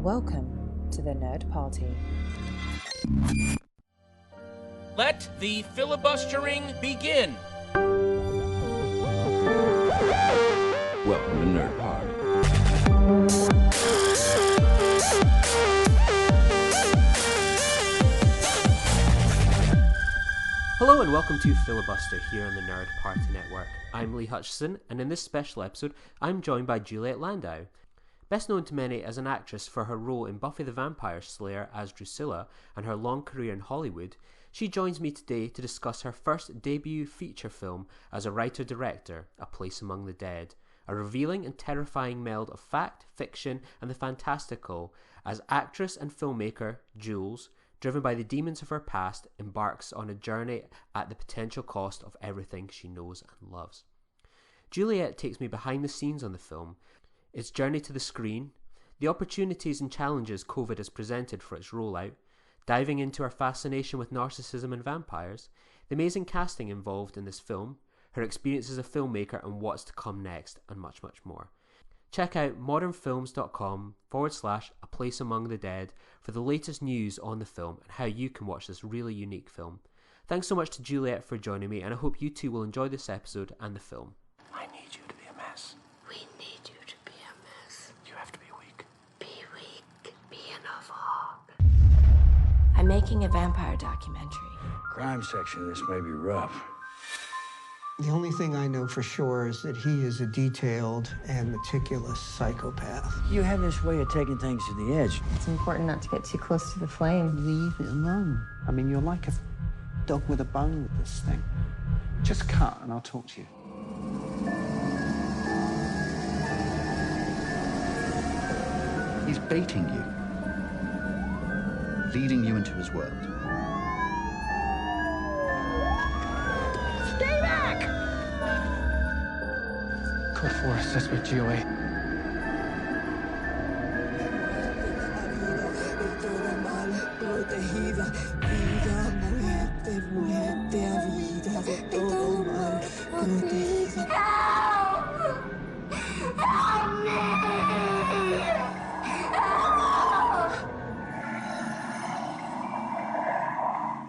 Welcome to the Nerd Party. Let the filibustering begin. Welcome to Nerd Party. Hello and welcome to Filibuster here on the Nerd Party Network. I'm Lee Hutchison, and in this special episode, I'm joined by Juliet Landau. Best known to many as an actress for her role in Buffy the Vampire Slayer as Drusilla and her long career in Hollywood, she joins me today to discuss her first debut feature film as a writer-director, A Place Among the Dead, a revealing and terrifying meld of fact, fiction, and the fantastical, as actress and filmmaker Jules, driven by the demons of her past, embarks on a journey at the potential cost of everything she knows and loves. Juliet takes me behind the scenes on the film, its journey to the screen, the opportunities and challenges COVID has presented for its rollout, diving into her fascination with narcissism and vampires, the amazing casting involved in this film, her experience as a filmmaker and what's to come next, and much, much more. Check out modernfilms.com/A Place Among the Dead for the latest news on the film and how you can watch this really unique film. Thanks so much to Juliet for joining me, and I hope you two will enjoy this episode and the film. I need you to be a mess. We need you to be a mess. You have to be weak. Be weak. Be an hog. I'm making a vampire documentary. Crime section, this may be rough. The only thing I know for sure is that he is a detailed and meticulous psychopath. You have this way of taking things to the edge. It's important not to get too close to the flame. Leave it alone. I mean, you're like a dog with a bone with this thing. Just cut and I'll talk to you. He's baiting you, leading you into his world. Stay back! Go for us, that's what Julie.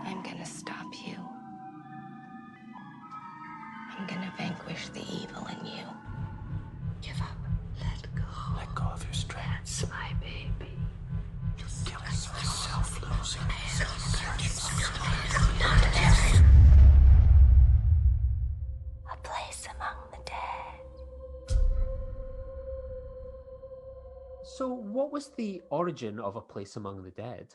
I'm gonna stop you. I'm gonna vanquish the evil in you. Give up. Let go. Let go of your strength. That's my baby. You're killing yourself, losing A place among the dead. So, what was the origin of A Place Among the Dead?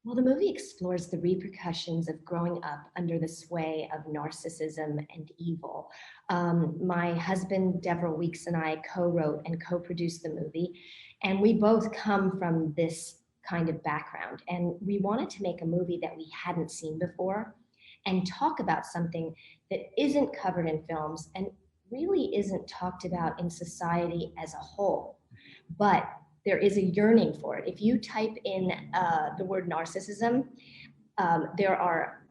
Well, the movie explores the repercussions of growing up under the sway of narcissism and evil. My husband, Deborah Weeks, and I co-wrote and co-produced the movie, and we both come from this kind of background. And we wanted to make a movie that we hadn't seen before and talk about something that isn't covered in films and really isn't talked about in society as a whole. But there is a yearning for it. If you type in the word narcissism, there are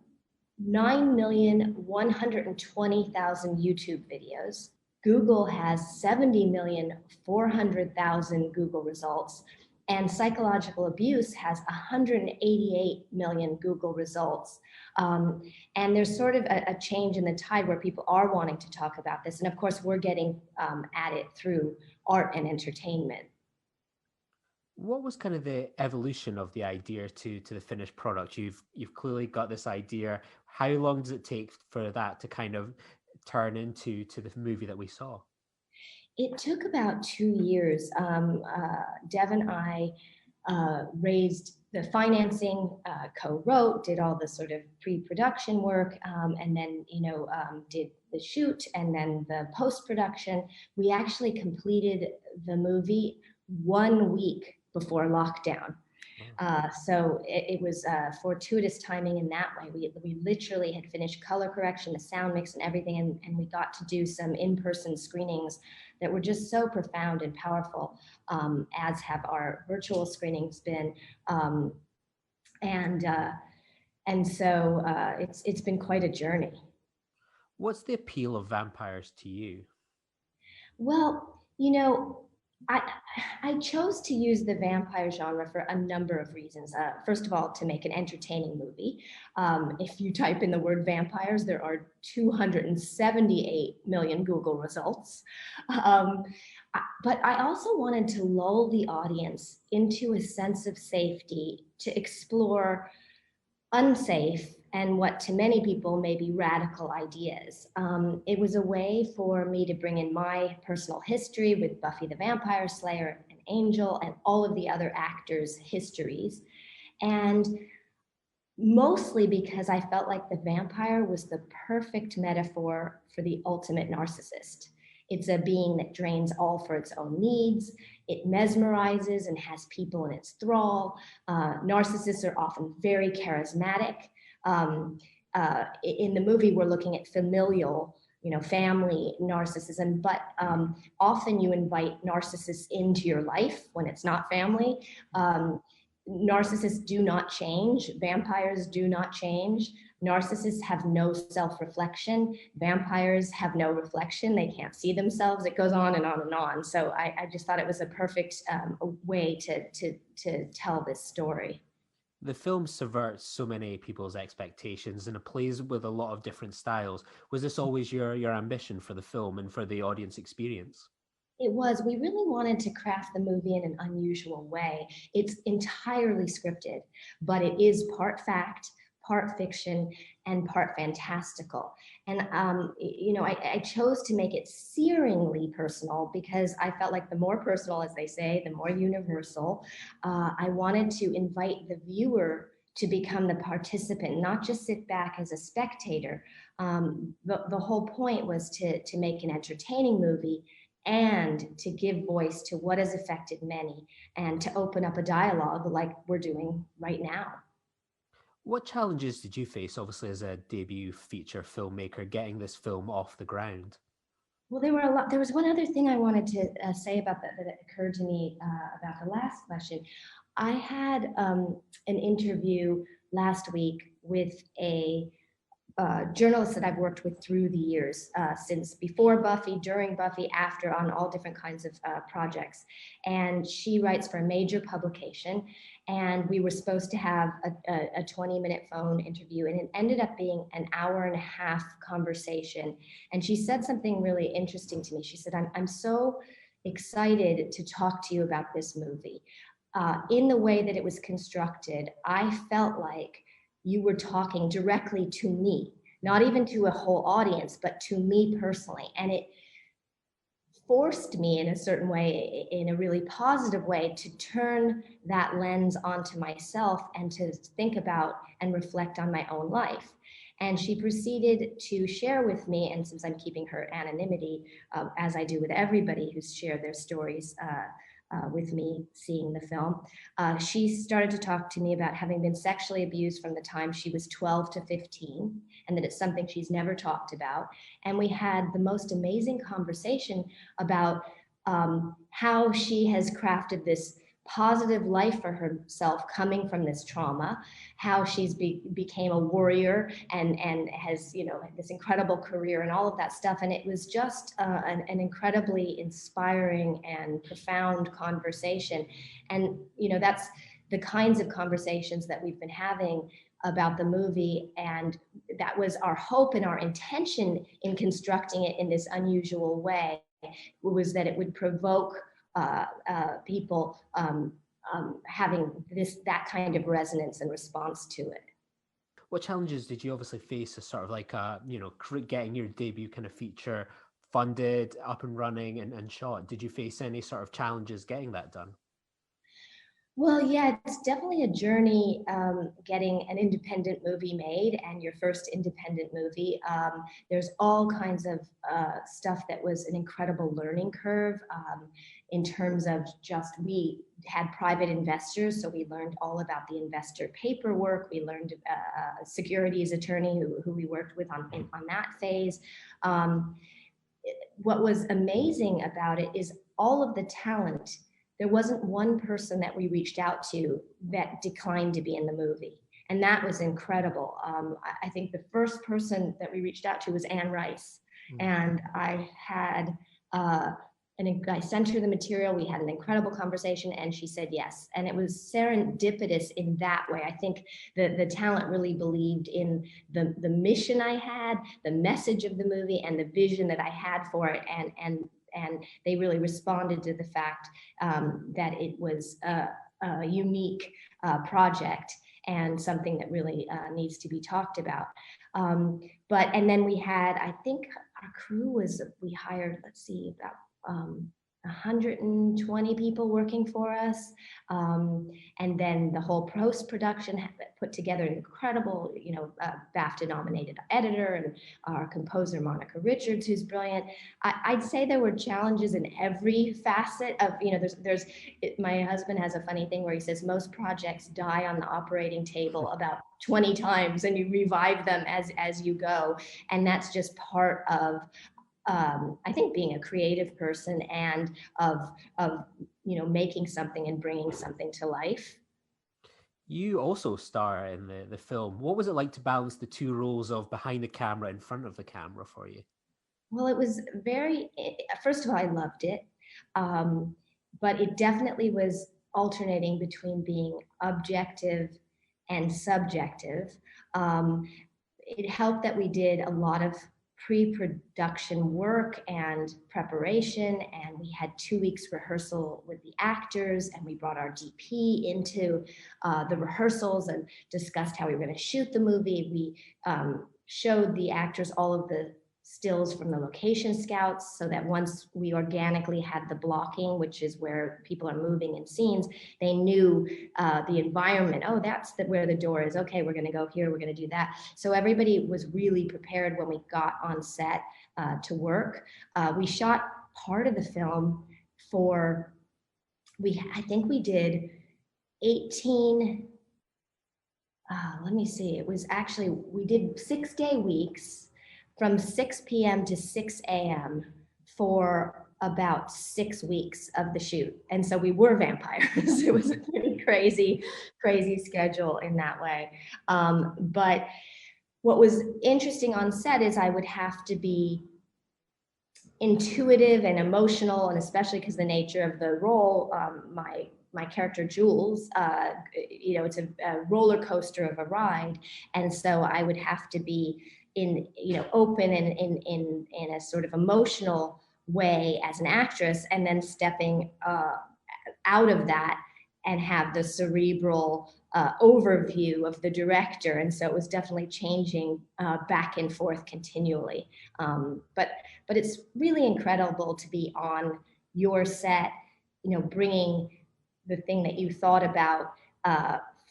9,120,000 YouTube videos. Google has 70,400,000 Google results, and psychological abuse has 188 million Google results. And there's sort of a change in the tide where people are wanting to talk about this. And of course, we're getting at it through art and entertainment. What was kind of the evolution of the idea to the finished product? You've clearly got this idea. How long does it take for that to kind of turn into the movie that we saw? It took about 2 years. Dev and I raised the financing, co-wrote, did all the sort of pre-production work, and then did the shoot and then the post-production. We actually completed the movie 1 week before lockdown. So it was fortuitous timing in that way. We literally had finished color correction, the sound mix and everything, and we got to do some in-person screenings that were just so profound and powerful, as have our virtual screenings been. And so it's been quite a journey. What's the appeal of vampires to you? Well, I, I chose to use the vampire genre for a number of reasons. First of all, to make an entertaining movie. If you type in the word vampires, there are 278 million Google results. Um, but I also wanted to lull the audience into a sense of safety to explore unsafe and what to many people may be radical ideas. It was a way for me to bring in my personal history with Buffy the Vampire Slayer and Angel and all of the other actors' histories. And mostly because I felt like the vampire was the perfect metaphor for the ultimate narcissist. It's a being that drains all for its own needs. It mesmerizes and has people in its thrall. Narcissists are often very charismatic. In the movie, we're looking at familial, family narcissism, but often you invite narcissists into your life when it's not family. Narcissists do not change. Vampires do not change. Narcissists have no self-reflection. Vampires have no reflection. They can't see themselves. It goes on and on and on. So I just thought it was a perfect way to tell this story. The film subverts so many people's expectations and it plays with a lot of different styles. Was this always your ambition for the film and for the audience experience? It was. We really wanted to craft the movie in an unusual way. It's entirely scripted, but it is part fact, part fiction, and part fantastical. And, I chose to make it searingly personal because I felt like the more personal, as they say, the more universal. I wanted to invite the viewer to become the participant, not just sit back as a spectator. The whole point was to make an entertaining movie and to give voice to what has affected many and to open up a dialogue like we're doing right now. What challenges did you face, obviously, as a debut feature filmmaker, getting this film off the ground? Well, there were a lot. There was one other thing I wanted to say about that occurred to me about the last question. I had an interview last week with a journalists that I've worked with through the years, since before Buffy, during Buffy, after, on all different kinds of projects. And she writes for a major publication. And we were supposed to have a 20-minute phone interview, and it ended up being an hour and a half conversation. And she said something really interesting to me. She said, I'm so excited to talk to you about this movie. In the way that it was constructed, I felt like you were talking directly to me, not even to a whole audience, but to me personally. And it forced me in a certain way, in a really positive way, to turn that lens onto myself and to think about and reflect on my own life. And she proceeded to share with me, and since I'm keeping her anonymity, as I do with everybody who's shared their stories with me seeing the film, she started to talk to me about having been sexually abused from the time she was 12 to 15, and that it's something she's never talked about. And we had the most amazing conversation about how she has crafted this positive life for herself coming from this trauma, how she's became a warrior and has, this incredible career and all of that stuff. And it was just an incredibly inspiring and profound conversation. And, that's the kinds of conversations that we've been having about the movie. And that was our hope and our intention in constructing it in this unusual way, was that it would provoke people having that kind of resonance and response to it. What challenges did you obviously face as sort of like getting your debut kind of feature funded, up and running, and shot? Did you face any sort of challenges getting that done? Well, yeah, it's definitely a journey, getting an independent movie made, and your first independent movie. There's all kinds of stuff that was an incredible learning curve, in terms of we had private investors, so we learned all about the investor paperwork. We learned a securities attorney who we worked with on that phase. What was amazing about it is all of the talent. There wasn't one person that we reached out to that declined to be in the movie. And that was incredible. I think the first person that we reached out to was Anne Rice. Mm-hmm. And I had and I sent her the material. We had an incredible conversation, and she said yes. And it was serendipitous in that way. I think the talent really believed in the mission I had, the message of the movie, and the vision that I had for it. And they really responded to the fact that it was a unique project and something that really needs to be talked about. And then we had, I think our crew was, we hired, let's see, about 120 people working for us. And then the whole post-production put together an incredible, BAFTA nominated editor, and our composer, Monica Richards, who's brilliant. I'd say there were challenges in every facet of, my husband has a funny thing where he says most projects die on the operating table about 20 times and you revive them as you go. And that's just part of, I think, being a creative person and of making something and bringing something to life. You also star in the film. What was it like to balance the two roles of behind the camera, in front of the camera for you? Well, it was first of all, I loved it. But it definitely was alternating between being objective and subjective. It helped that we did a lot of pre-production work and preparation, and we had 2 weeks rehearsal with the actors, and we brought our DP into the rehearsals and discussed how we were going to shoot the movie. We showed the actors all of the stills from the location scouts so that once we organically had the blocking, which is where people are moving in scenes, they knew the environment. Oh, that's where the door is. Okay, we're going to go here. We're going to do that. So everybody was really prepared when we got on set to work. We shot part of the film I think we did 18, let me see. It was actually, we did 6-day weeks from 6 p.m. to 6 a.m. for about 6 weeks of the shoot. And so we were vampires. It was a pretty crazy schedule in that way. But what was interesting on set is I would have to be intuitive and emotional, and especially because the nature of the role, my character Jules, it's a roller coaster of a ride. And so I would have to be open and in a sort of emotional way as an actress, and then stepping out of that and have the cerebral overview of the director. And so it was definitely changing back and forth continually. But it's really incredible to be on your set, bringing the thing that you thought about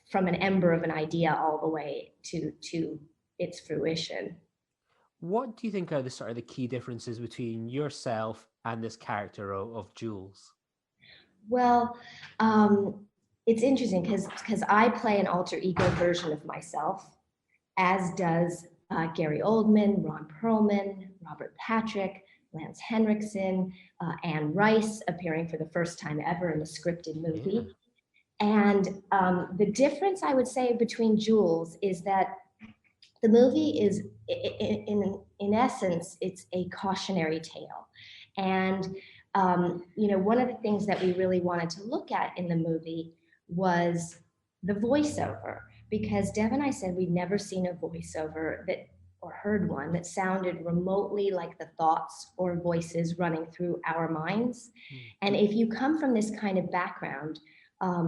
from an ember of an idea all the way to its fruition. What do you think are the sort of the key differences between yourself and this character of Jules? Well, it's interesting because I play an alter ego version of myself, as does Gary Oldman, Ron Perlman, Robert Patrick, Lance Henriksen, Anne Rice, appearing for the first time ever in a scripted movie. Yeah. And the difference, I would say, between Jules is that the movie is, in essence, it's a cautionary tale. And, one of the things that we really wanted to look at in the movie was the voiceover, because Dev and I said we'd never seen a voiceover or heard one that sounded remotely like the thoughts or voices running through our minds. And if you come from this kind of background,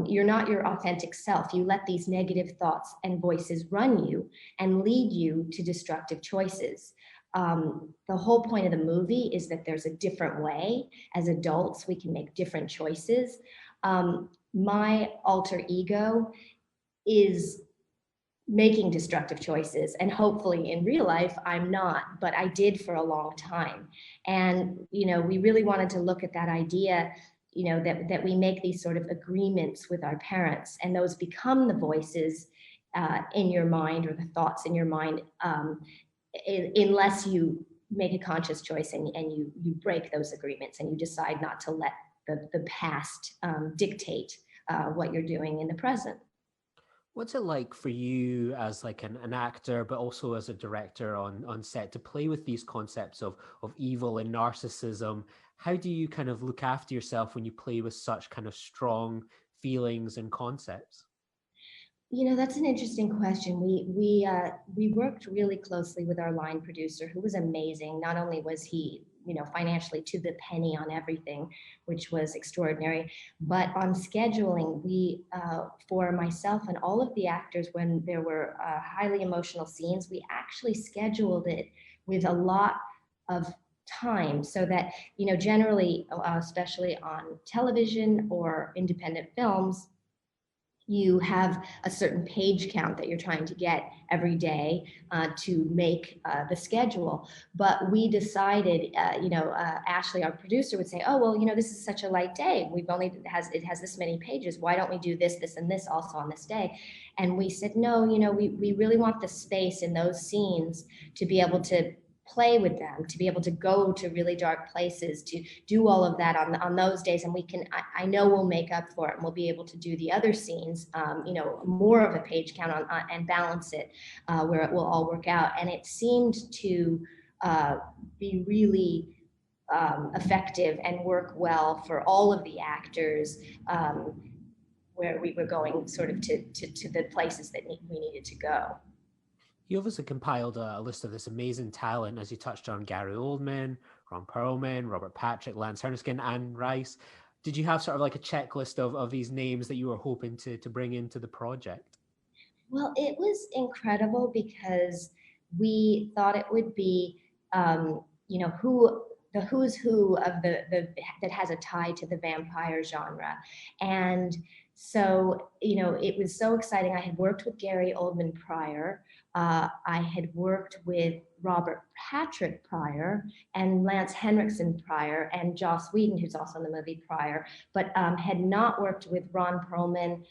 you're not your authentic self. You let these negative thoughts and voices run you and lead you to destructive choices. The whole point of the movie is that there's a different way. As adults, we can make different choices. My alter ego is making destructive choices, and hopefully in real life I'm not, but I did for a long time. And we really wanted to look at that idea, that we make these sort of agreements with our parents, and those become the voices in your mind, or the thoughts in your mind, unless you make a conscious choice and you break those agreements and you decide not to let the past dictate what you're doing in the present. What's it like for you as like an actor, but also as a director on set, to play with these concepts of evil and narcissism? How do you kind of look after yourself when you play with such kind of strong feelings and concepts? That's an interesting question. We worked really closely with our line producer, who was amazing. Not only was he, financially to the penny on everything, which was extraordinary, but on scheduling, we, for myself and all of the actors, when there were highly emotional scenes, we actually scheduled it with a lot of time, so that, generally, especially on television or independent films, you have a certain page count that you're trying to get every day to make the schedule. But we decided, Ashley, our producer, would say, "Oh, well, this is such a light day. It has this many pages. Why don't we do this, this, and this also on this day?" And we said, "No, we really want the space in those scenes to be able to play with them, to be able to go to really dark places, to do all of that on those days. And I know we'll make up for it, and we'll be able to do the other scenes, more of a page count on and balance it where it will all work out." And it seemed to be really effective and work well for all of the actors, where we were going sort of to the places that we needed to go. You obviously compiled a list of this amazing talent, as you touched on: Gary Oldman, Ron Perlman, Robert Patrick, Lance Henriksen, Anne Rice. Did you have sort of like a checklist of these names that you were hoping to bring into the project? Well, it was incredible because we thought it would be, the who's who of the that has a tie to the vampire genre. And so, it was so exciting. I had worked with Gary Oldman prior. I had worked with Robert Patrick prior, and Lance Henriksen prior, and Joss Whedon, who's also in the movie, prior, but had not worked with Ron Perlman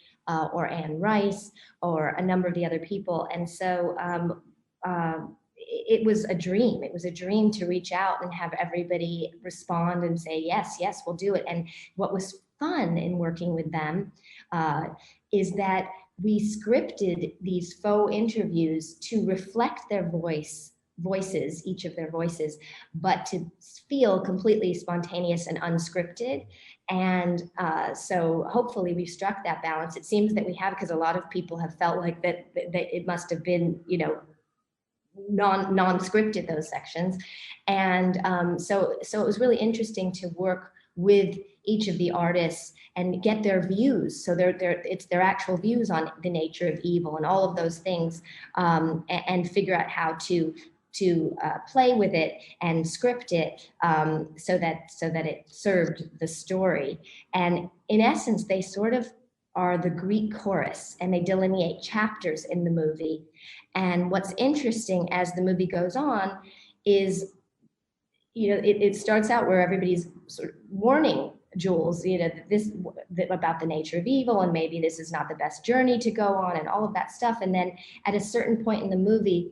or Anne Rice or a number of the other people. And so it was a dream. It was a dream to reach out and have everybody respond and say, yes, yes, we'll do it. And what was fun in working with them is that we scripted these faux interviews to reflect their voices, each of their voices, but to feel completely spontaneous and unscripted. And so hopefully we've struck that balance. It seems that we have, because a lot of people have felt like that it must have been, non-scripted, those sections. And so it was really interesting to work with each of the artists and get their views. So it's their actual views on the nature of evil and all of those things, and figure out how to play with it and script it so that it served the story. And in essence, they sort of are the Greek chorus, and they delineate chapters in the movie. And what's interesting as the movie goes on is, it starts out where everybody's sort of warning Jules, about the nature of evil, and maybe this is not the best journey to go on, and all of that stuff. And then at a certain point in the movie,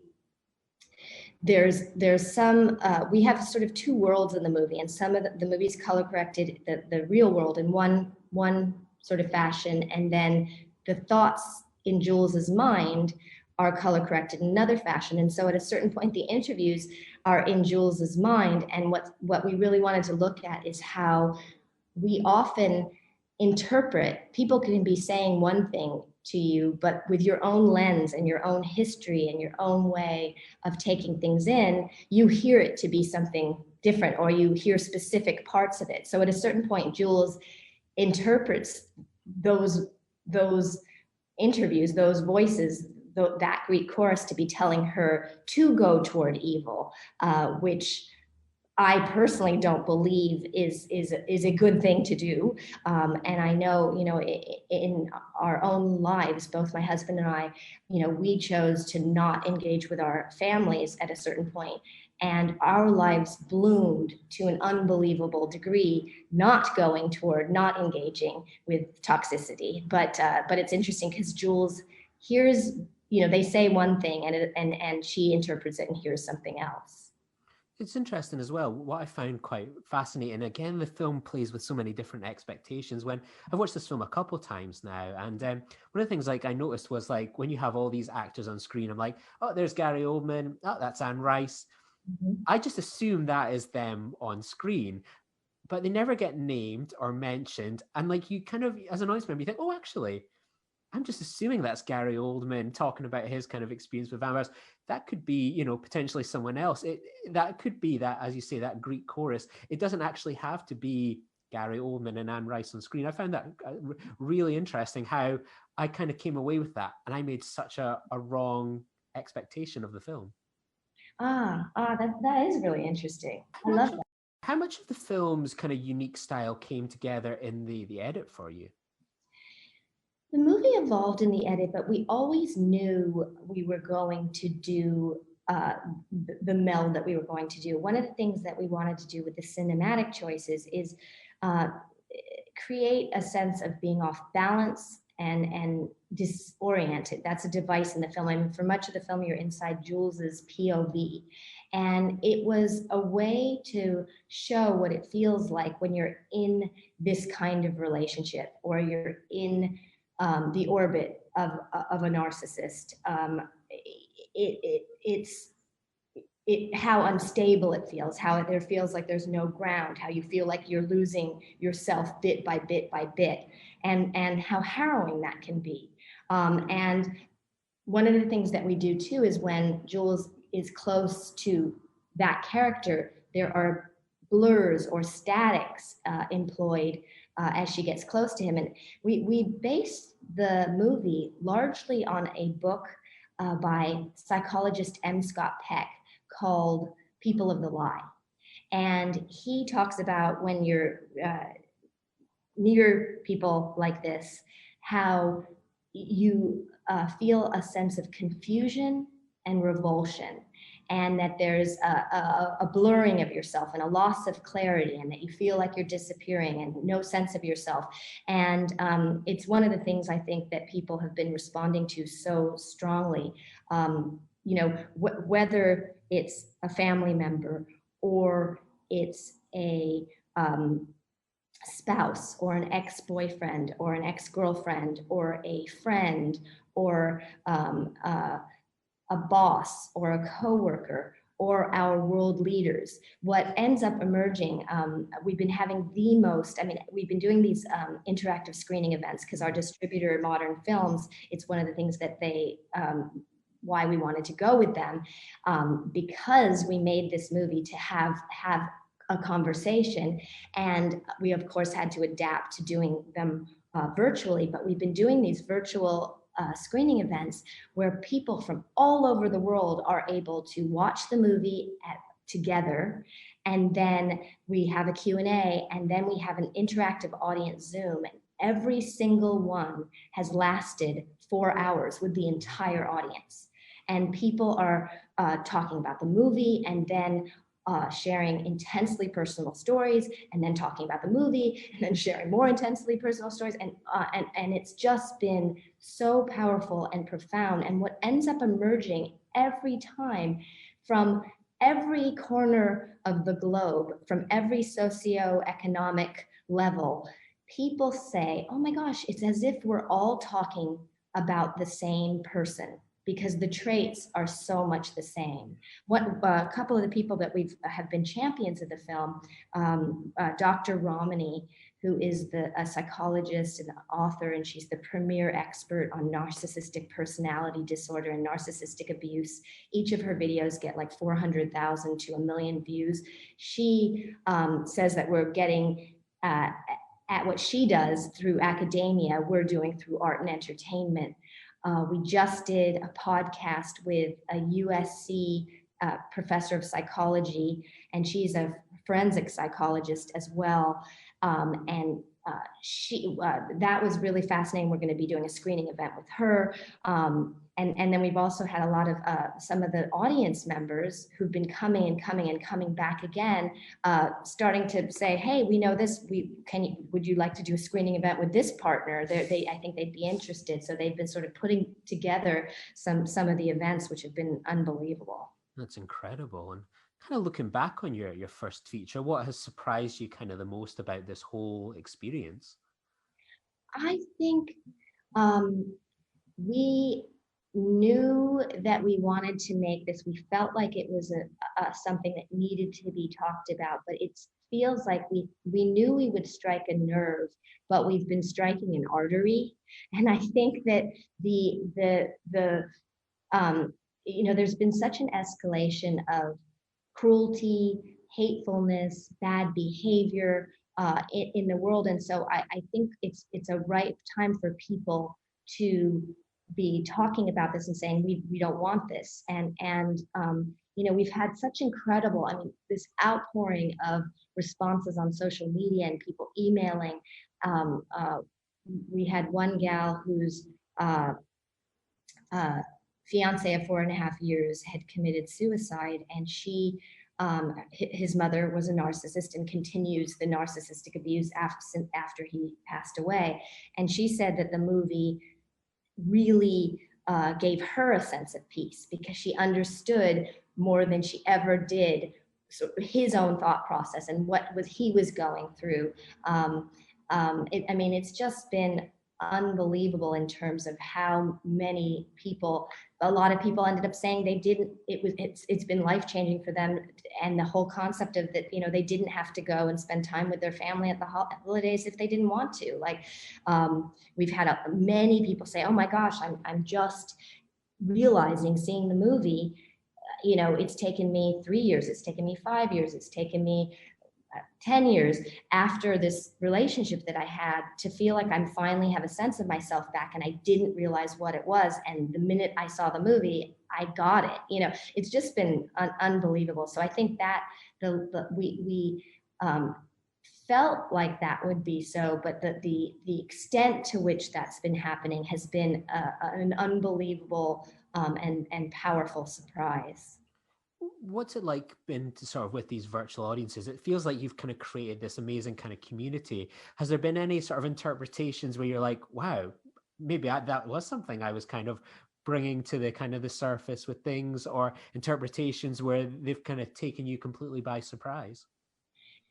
there's some, we have sort of two worlds in the movie, and some of the movie's color corrected the real world in one sort of fashion, and then the thoughts in Jules's mind are color corrected in another fashion. And so at a certain point, the interviews are in Jules's mind. And what we really wanted to look at is how we often interpret, people can be saying one thing to you, but with your own lens and your own history and your own way of taking things in, you hear it to be something different, or you hear specific parts of it. So at a certain point, Jules interprets those interviews, those voices, that Greek chorus to be telling her to go toward evil, which I personally don't believe is a good thing to do. And I know, in our own lives, both my husband and I, we chose to not engage with our families at a certain point, and our lives bloomed to an unbelievable degree, not engaging with toxicity. But it's interesting because Jules hears, they say one thing and she interprets it and hears something else. It's interesting as well. What I found quite fascinating, again, the film plays with so many different expectations. When I've watched this film a couple of times now, and one of the things I noticed was when you have all these actors on screen, I'm like, oh, there's Gary Oldman, oh, that's Anne Rice. Mm-hmm. I just assume that is them on screen. but they never get named or mentioned. And like you kind of, as an audience member, you think, oh, actually, I'm just assuming that's Gary Oldman talking about his kind of experience with vampires. That could be, you know, potentially someone else. That could be that, as you say, that Greek chorus. It doesn't actually have to be Gary Oldman and Anne Rice on screen. I found that really interesting how I kind of came away with that, and I made such a wrong expectation of the film. That is really interesting. I love that. How much of the film's kind of unique style came together in the edit for you? The movie evolved in the edit, but we always knew we were going to do the meld that we were going to do. One of the things that we wanted to do with the cinematic choices is create a sense of being off balance and disoriented. That's a device in the film. I mean, for much of the film, you're inside Jules's POV. And it was a way to show what it feels like when you're in this kind of relationship, or you're in the orbit of a narcissist. How unstable it feels, how there feels like there's no ground, how you feel like you're losing yourself bit by bit by bit, and how harrowing that can be. And one of the things that we do too is when Jules is close to that character, there are blurs or statics employed as she gets close to him. And we based the movie largely on a book by psychologist M. Scott Peck called People of the Lie. And he talks about when you're near people like this, how you feel a sense of confusion and revulsion, and that there's a blurring of yourself and a loss of clarity, and that you feel like you're disappearing and no sense of yourself. And it's one of the things I think that people have been responding to so strongly. You know, whether it's a family member, or it's a spouse, or an ex-boyfriend, or an ex-girlfriend, or a friend, or a boss, or a coworker, or our world leaders. What ends up emerging, we've been having we've been doing these interactive screening events because our distributor, Modern Films, it's one of the things that they, why we wanted to go with them, because we made this movie to have a conversation. And we, of course, had to adapt to doing them virtually, but we've been doing these virtual screening events where people from all over the world are able to watch the movie together, and then we have a Q&A, and then we have an interactive audience Zoom, and every single one has lasted 4 hours with the entire audience. And people are talking about the movie, and then sharing intensely personal stories, and then talking about the movie, and then sharing more intensely personal stories. And it's just been so powerful and profound. And what ends up emerging every time from every corner of the globe, from every socioeconomic level, people say, oh my gosh, it's as if we're all talking about the same person, because the traits are so much the same. A couple of the people that have been champions of the film, Dr. Romani, who is a psychologist and author, and she's the premier expert on narcissistic personality disorder and narcissistic abuse. Each of her videos get like 400,000 to 1 million views. She says that we're getting at what she does through academia, we're doing through art and entertainment. We just did a podcast with a USC professor of psychology, and she's a forensic psychologist as well. And that was really fascinating. We're going to be doing a screening event with her. And then we've also had a lot of some of the audience members who've been coming back again, starting to say, hey, we know this, would you like to do a screening event with this partner? I think they'd be interested. So they've been sort of putting together some of the events, which have been unbelievable. That's incredible. And kind of looking back on your first feature, what has surprised you kind of the most about this whole experience? I think we knew that we wanted to make this. We felt like it was something that needed to be talked about, but it's feels like we knew we would strike a nerve, but we've been striking an artery. And I think that there's been such an escalation of cruelty, hatefulness, bad behavior in the world. And so I think it's a ripe time for people to be talking about this and saying we don't want this. And we've had such incredible, this outpouring of responses on social media and people emailing. We had one gal whose fiance of 4.5 years had committed suicide, and his mother was a narcissist and continues the narcissistic abuse after he passed away. And she said that the movie really gave her a sense of peace because she understood more than she ever did his own thought process and what he was going through. It's just been unbelievable in terms of how many people, a lot of people ended up saying it's been life-changing for them. And the whole concept of that, they didn't have to go and spend time with their family at the holidays if they didn't want to. We've had many people say, oh my gosh, I'm just realizing, seeing the movie, it's taken me 3 years, it's taken me 5 years, it's taken me 10 years after this relationship that I had to feel like I'm finally have a sense of myself back, and I didn't realize what it was. And the minute I saw the movie, I got it. It's just been unbelievable. So I think that we felt like that would be so, but the extent to which that's been happening has been an unbelievable and powerful surprise. What's it like been to sort of with these virtual audiences? It feels like you've kind of created this amazing kind of community. Has there been any sort of interpretations where you're like, wow, maybe that was something I was kind of bringing to the surface with things, or interpretations where they've kind of taken you completely by surprise?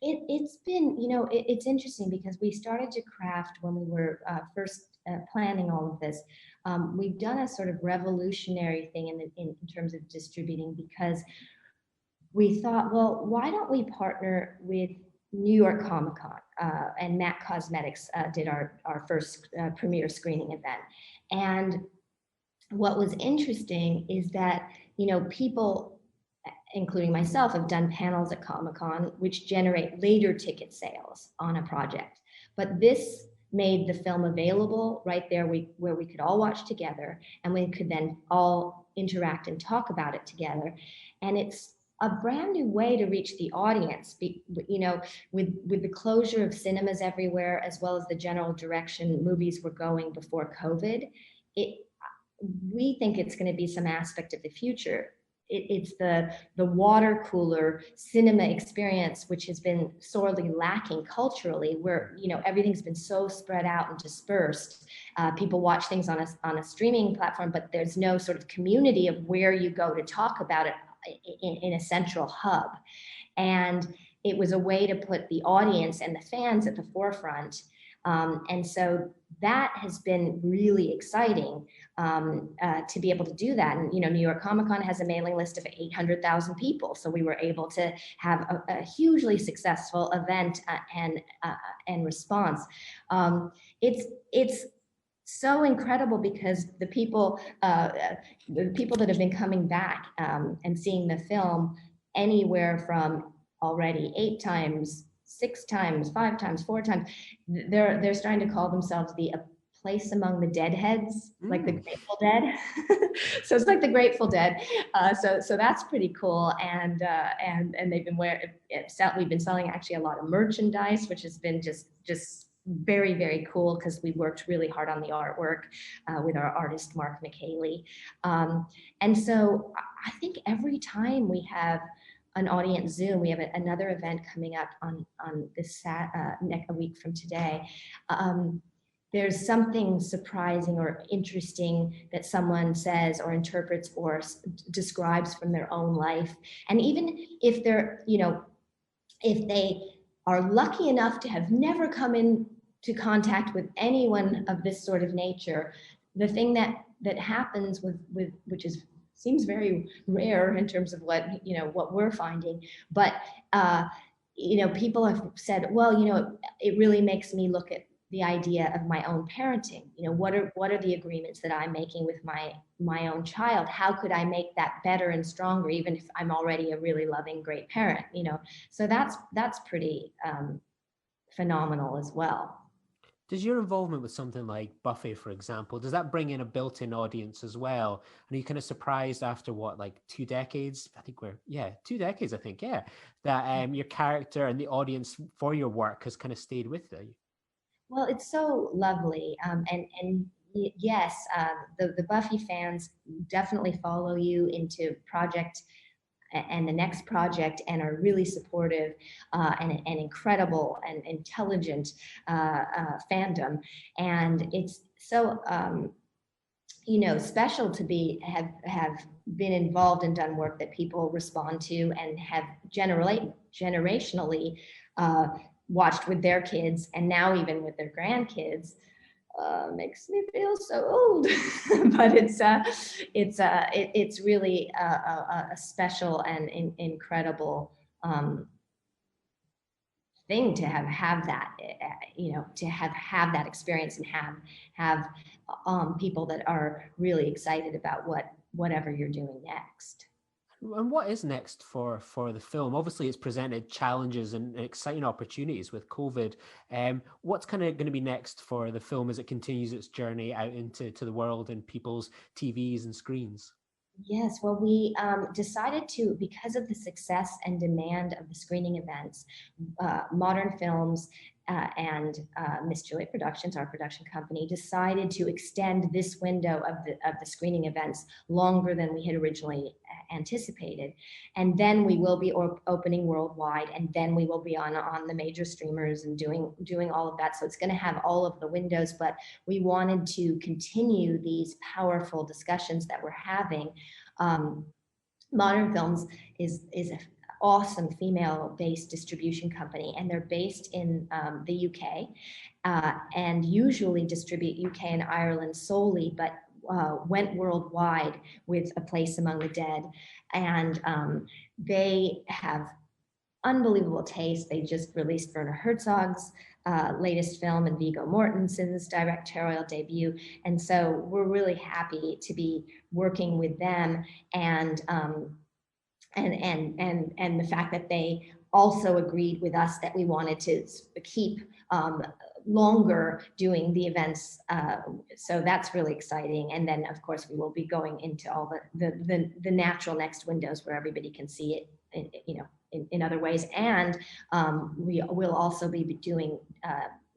It's been, it's interesting because we started to craft when we were first planning all of this. We've done a sort of revolutionary thing in terms of distributing, because we thought, well, why don't we partner with New York Comic Con? And MAC Cosmetics did our first premiere screening event. And what was interesting is that, people, including myself, have done panels at Comic-Con, which generate later ticket sales on a project. But this made the film available right there where we could all watch together, and we could then all interact and talk about it together. And it's a brand new way to reach the audience, with the closure of cinemas everywhere, as well as the general direction movies were going before COVID. We think it's going to be some aspect of the future. It's the water cooler cinema experience, which has been sorely lacking culturally, where everything's been so spread out and dispersed. People watch things on a streaming platform, but there's no sort of community of where you go to talk about it in a central hub. And it was a way to put the audience and the fans at the forefront. And so that has been really exciting to be able to do that. And, New York Comic Con has a mailing list of 800,000 people. So we were able to have a hugely successful event and response. It's so incredible because the people that have been coming back and seeing the film anywhere from already 8 times, 6 times, 5 times, 4 times, they're starting to call themselves a place among the deadheads, like the Grateful Dead. So it's like the Grateful Dead. So that's pretty cool. And they've been we've been selling actually a lot of merchandise, which has been just very, very cool, because we worked really hard on the artwork with our artist Mark McHaley. And so I think every time we have an audience Zoom, we have another event coming up on this a week from today. There's something surprising or interesting that someone says or interprets or describes from their own life. And even if they're, if they are lucky enough to have never come into contact with anyone of this sort of nature, the thing that happens with which seems very rare in terms of what we're finding, but people have said, well, it really makes me look at the idea of my own parenting. What are the agreements that I'm making with my own child? How could I make that better and stronger, even if I'm already a really loving, great parent? So that's pretty phenomenal as well. Does your involvement with something like Buffy, for example, does that bring in a built-in audience as well? And are you kind of surprised after like 2 decades? I think 2 decades, that your character and the audience for your work has kind of stayed with you? Well, it's so lovely. And yes, the Buffy fans definitely follow you into project and the next project and are really supportive and incredible and intelligent fandom. And it's so special to have been involved and done work that people respond to and have generationally watched with their kids, and now even with their grandkids. Makes me feel so old. But it's really a special and incredible thing to have that, to have that experience and have people that are really excited about whatever you're doing next. And what is next for the film? Obviously, it's presented challenges and exciting opportunities with COVID. What's kind of going to be next for the film as it continues its journey out into the world and people's TVs and screens? Yes, well, we decided to, because of the success and demand of the screening events, Modern Films and Miss Juliet Productions, our production company, decided to extend this window of the screening events longer than we had originally anticipated. And then we will be opening worldwide, and then we will be on the major streamers and doing all of that. So it's going to have all of the windows, but we wanted to continue these powerful discussions that we're having. Modern Films is a awesome female-based distribution company, and they're based in the UK and usually distribute UK and Ireland solely, but went worldwide with A Place Among the Dead. And they have unbelievable taste. They just released Werner Herzog's latest film and Viggo Mortensen's directorial debut. And so we're really happy to be working with them, and the fact that they also agreed with us that we wanted to keep longer doing the events. So that's really exciting. And then of course we will be going into all the natural next windows where everybody can see it, in other ways. And we will also be doing,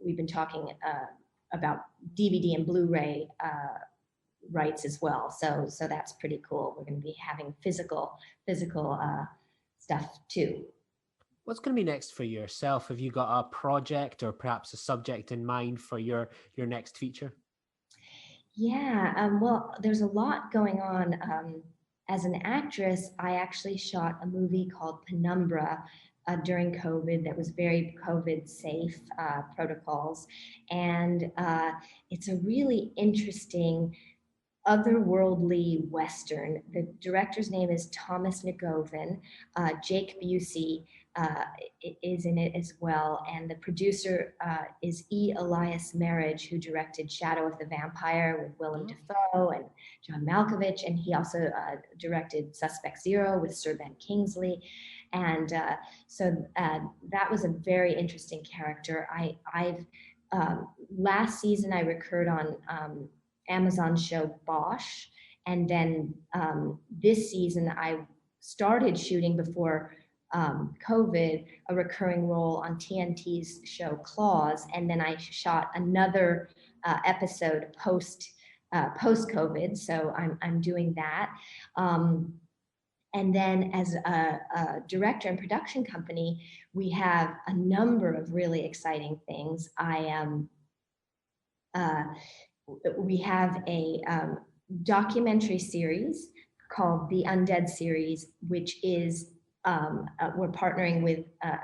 we've been talking about DVD and Blu-ray rights as well. So that's pretty cool. We're going to be having physical stuff too. What's going to be next for yourself? Have you got a project or perhaps a subject in mind for your next feature? Yeah, well, there's a lot going on. As an actress, I actually shot a movie called Penumbra during COVID that was very COVID safe protocols. And it's a really interesting otherworldly Western. The director's name is Thomas Nagovin. Jake Busey is in it as well. And the producer is E. Elias Marriage, who directed Shadow of the Vampire with Willem Dafoe and John Malkovich. And he also directed Suspect Zero with Sir Ben Kingsley. And so that was a very interesting character. I've last season I recurred on Amazon show Bosch, and then this season I started shooting before COVID a recurring role on TNT's show Claws, and then I shot another episode post COVID, so I'm doing that. And then as a director and production company, we have a number of really exciting things. We have a documentary series called The Undead Series, which is, we're partnering with a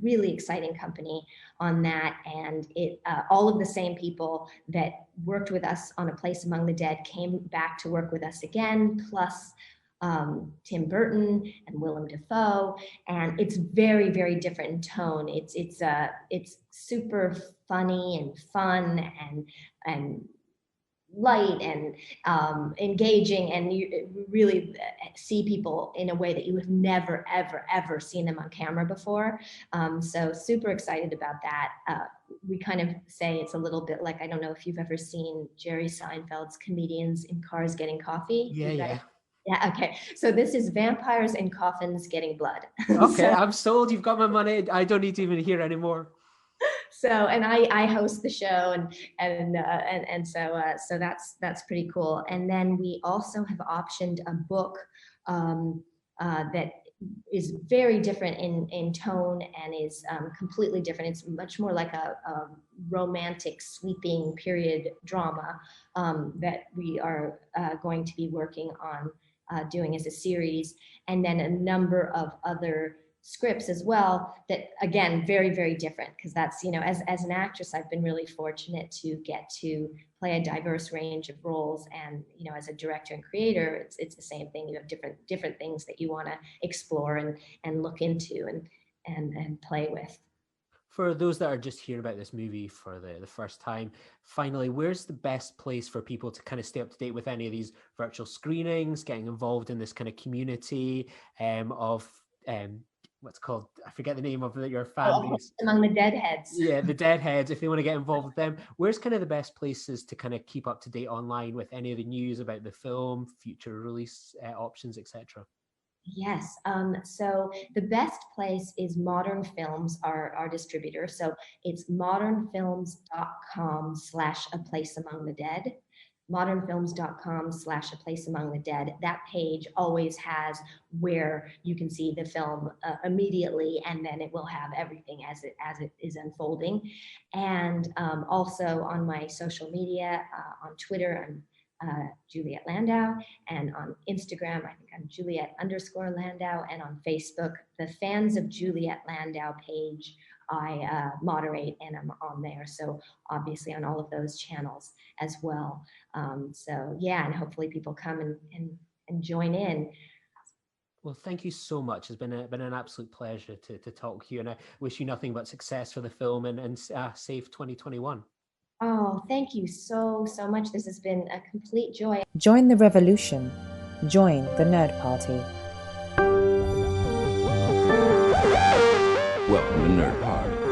really exciting company on that. And it all of the same people that worked with us on A Place Among the Dead came back to work with us again, plus Tim Burton and Willem Dafoe, and it's very, very different in tone. It's super funny and fun and light and engaging, and you really see people in a way that you have never, ever seen them on camera before. So super excited about that. We kind of say it's a little bit like, I don't know if you've ever seen Jerry Seinfeld's Comedians in Cars Getting Coffee. Yeah. Yeah, okay. So this is Vampires in Coffins Getting Blood. Okay, So, I'm sold. You've got my money. I don't need to even hear anymore. so, and I host the show, and so that's pretty cool. And then we also have optioned a book that is very different in tone and is completely different. It's much more like a romantic sweeping period drama that we are going to be working on doing as a series, and then a number of other scripts as well that, again, very, very different, because that's, as an actress, I've been really fortunate to get to play a diverse range of roles, and as a director and creator, it's the same thing. You have different things that you want to explore and look into and play with. For those that are just hearing about this movie for the first time, finally, where's the best place for people to kind of stay up to date with any of these virtual screenings, getting involved in this kind of community of what's called, I forget the name of your fan base. Among the Deadheads. Yeah, the Deadheads, if they want to get involved with them. Where's kind of the best places to kind of keep up to date online with any of the news about the film, future release options, etc.? Yes. So the best place is Modern Films, our distributor. So it's modernfilms.com/A Place Among the Dead. modernfilms.com/A Place Among the Dead. That page always has where you can see the film immediately, and then it will have everything as it is unfolding. And also on my social media, on Twitter, I'm Juliet Landau, and on Instagram, I think I'm Juliet_Landau, and on Facebook, the Fans of Juliet Landau page, I moderate, and I'm on there. So obviously on all of those channels as well. So yeah, and hopefully people come and join in. Well, thank you so much. It's been an absolute pleasure to talk to you, and I wish you nothing but success for the film and safe 2021. Oh, thank you so much. This has been a complete joy. Join the revolution. Join the Nerd Party. Welcome to Nerd Party.